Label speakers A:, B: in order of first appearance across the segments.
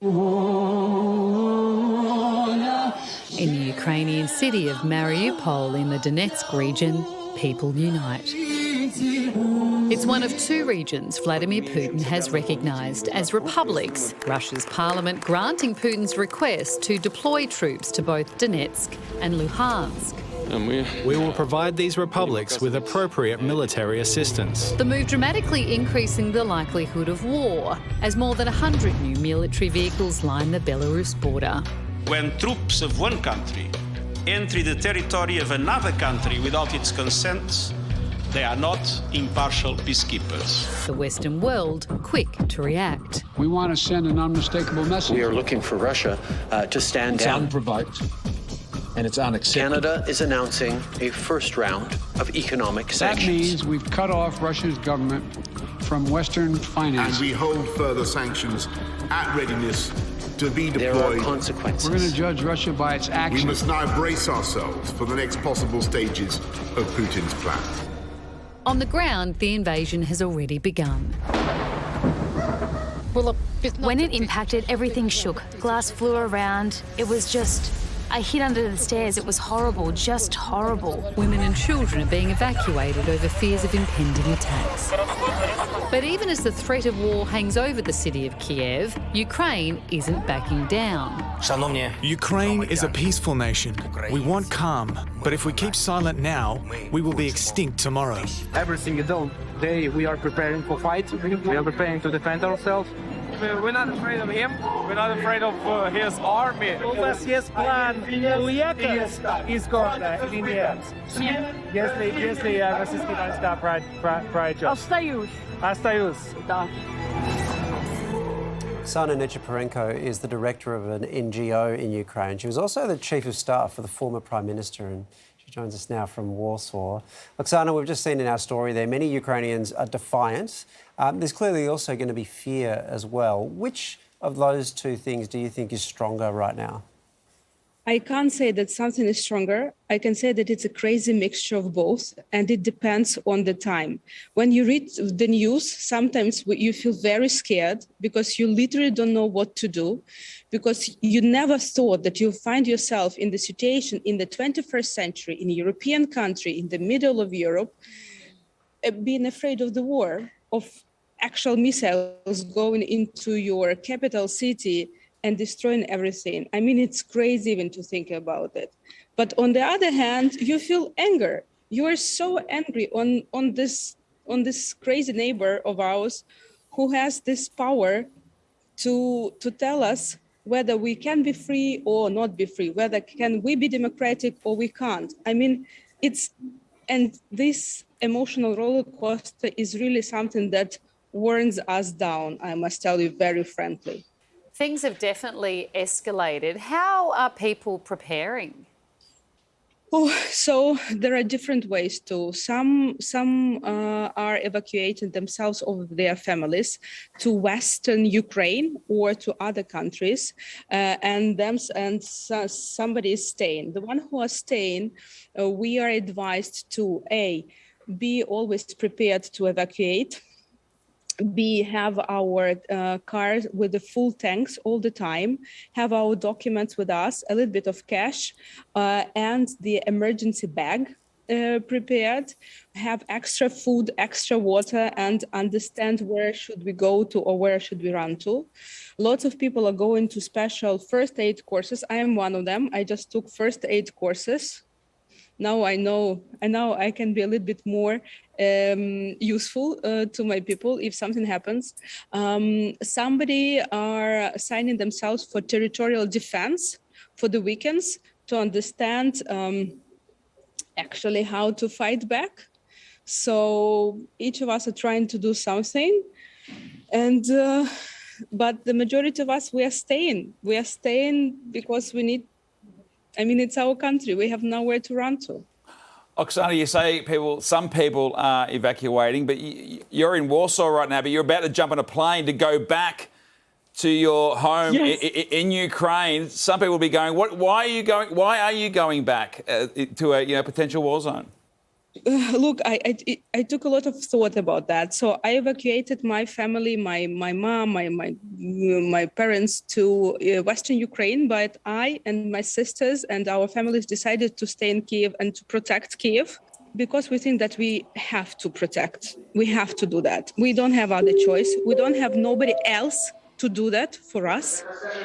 A: In the Ukrainian city of Mariupol in the Donetsk region, people unite. It's one of two regions Vladimir Putin has recognised as republics, Russia's parliament granting Putin's request to deploy troops to both Donetsk and Luhansk.
B: We will provide these republics with appropriate military assistance.
A: The move dramatically increasing the likelihood of war, as more than 100 new military vehicles line the Belarus border.
C: When troops of one country enter the territory of another country without its consent, they are not impartial peacekeepers.
A: The Western world quick to react.
D: We want to send an unmistakable message.
E: We are looking for Russia to stand down.
F: It's unprovoked and it's unacceptable.
E: Canada is announcing a first round of economic sanctions.
D: That means we've cut off Russia's government from Western finance.
G: And we hold further sanctions at readiness to be deployed.
E: There are consequences.
D: We're going to judge Russia by its actions.
G: We must now brace ourselves for the next possible stages of Putin's plan.
A: On the ground, the invasion has already begun.
H: When it impacted, everything shook. Glass flew around. It was just... I hid under the stairs. It was horrible, just horrible.
A: Women and children are being evacuated over fears of impending attacks. But even as the threat of war hangs over the city of Kiev, Ukraine isn't backing down.
I: Ukraine is a peaceful nation. We want calm, but if we keep silent now, we will be extinct tomorrow.
J: Every single day we are preparing for fight. We are preparing to defend ourselves.
K: We're not afraid of him. We're not afraid of his army.
L: His plan is gone in the end. Если российские войска пройдет. Остаюсь.
M: Oksana Nechyporenko is the director of an NGO in Ukraine. She was also the chief of staff for the former Prime Minister, and she joins us now from Warsaw. Oksana, we've just seen in our story there many Ukrainians are defiant. There's clearly also going to be fear as well. Which of those two things do you think is stronger right now?
N: I can't say that something is stronger. I can say that it's a crazy mixture of both, and it depends on the time. When you read the news, sometimes you feel very scared because you literally don't know what to do, because you never thought that you'll find yourself in the situation in the 21st century, in a European country, in the middle of Europe, being afraid of the war, of actual missiles going into your capital city and destroying everything. I mean, it's crazy even to think about it. But on the other hand, you feel anger. You are so angry on this crazy neighbor of ours who has this power to tell us whether we can be free or not be free, whether can we be democratic or we can't. I mean, and this emotional roller coaster is really something that wears us down, I must tell you very frankly.
A: Things have definitely escalated. How are people preparing?
N: Oh, so there are different ways too. Some are evacuating themselves or their families to Western Ukraine or to other countries, and somebody is staying. The one who are staying, we are advised to be always prepared to evacuate. B, have our cars with the full tanks all the time, have our documents with us, a little bit of cash, and the emergency bag prepared, have extra food, extra water, and understand where should we go to or where should we run to. Lots of people are going to special first aid courses. I am one of them. I just took first aid courses. Now I know I can be a little bit more useful to my people if something happens. Somebody are signing themselves for territorial defense for the weekends to understand actually how to fight back. So each of us are trying to do something, and but the majority of us, we are staying. We are staying because we need. I mean, it's our country. We have nowhere to run to.
O: Oksana, you say some people are evacuating, but you're in Warsaw right now, but you're about to jump on a plane to go back to your home in Ukraine. Some people will be going, why are you going back to a potential war zone?
N: Look, I took a lot of thought about that. So I evacuated my family, my mom, my parents to Western Ukraine, but I and my sisters and our families decided to stay in Kiev and to protect Kiev because we think that we have to protect. We have to do that. We don't have other choice. We don't have nobody else to do that for us.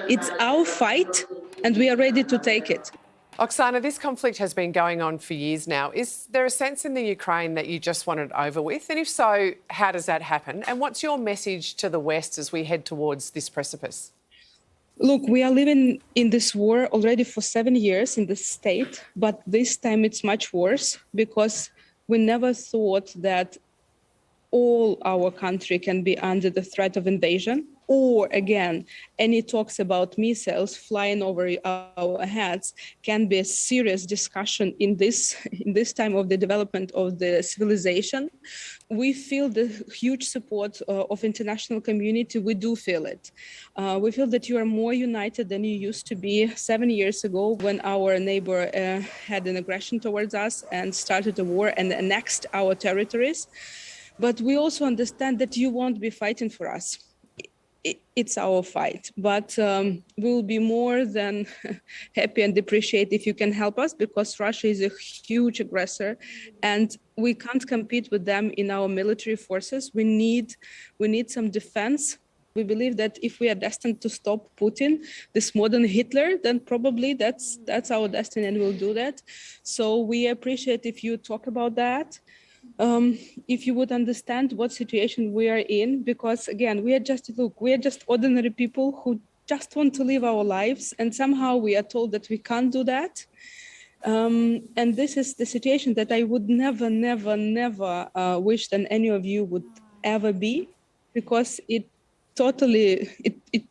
N: It's our fight and we are ready to take it.
P: Oksana, this conflict has been going on for years now. Is there a sense in the Ukraine that you just want it over with? And if so, how does that happen? And what's your message to the West as we head towards this precipice?
N: Look, we are living in this war already for 7 years in this state, but this time it's much worse because we never thought that all our country can be under the threat of invasion. Or again, any talks about missiles flying over our heads can be a serious discussion in this time of the development of the civilization. We feel the huge support of international community. We do feel it. We feel that you are more united than you used to be 7 years ago when our neighbor had an aggression towards us and started a war and annexed our territories. But we also understand that you won't be fighting for us. It's our fight, but we'll be more than happy and appreciate if you can help us because Russia is a huge aggressor and we can't compete with them in our military forces. We need some defense. We believe that if we are destined to stop Putin, this modern Hitler, then probably that's our destiny and we'll do that. So we appreciate if you talk about that. If you would understand what situation we are in, because again, we are just ordinary people who just want to live our lives. And somehow we are told that we can't do that. And this is the situation that I would never wish that any of you would ever be, because it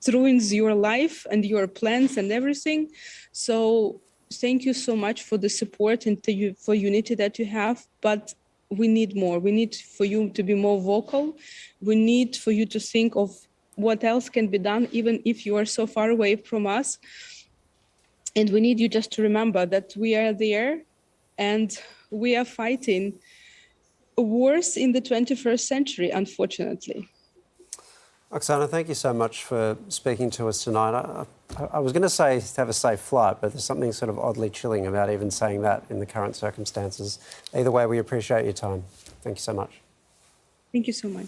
N: ruins your life and your plans and everything. So thank you so much for the support and for unity that you have. But we need more. We need for you to be more vocal. We need for you to think of what else can be done, even if you are so far away from us. And we need you just to remember that we are there and we are fighting wars in the 21st century, unfortunately.
M: Oksana, thank you so much for speaking to us tonight. I was going to say have a safe flight, but there's something sort of oddly chilling about even saying that in the current circumstances. Either way, we appreciate your time. Thank you so much.
N: Thank you so much.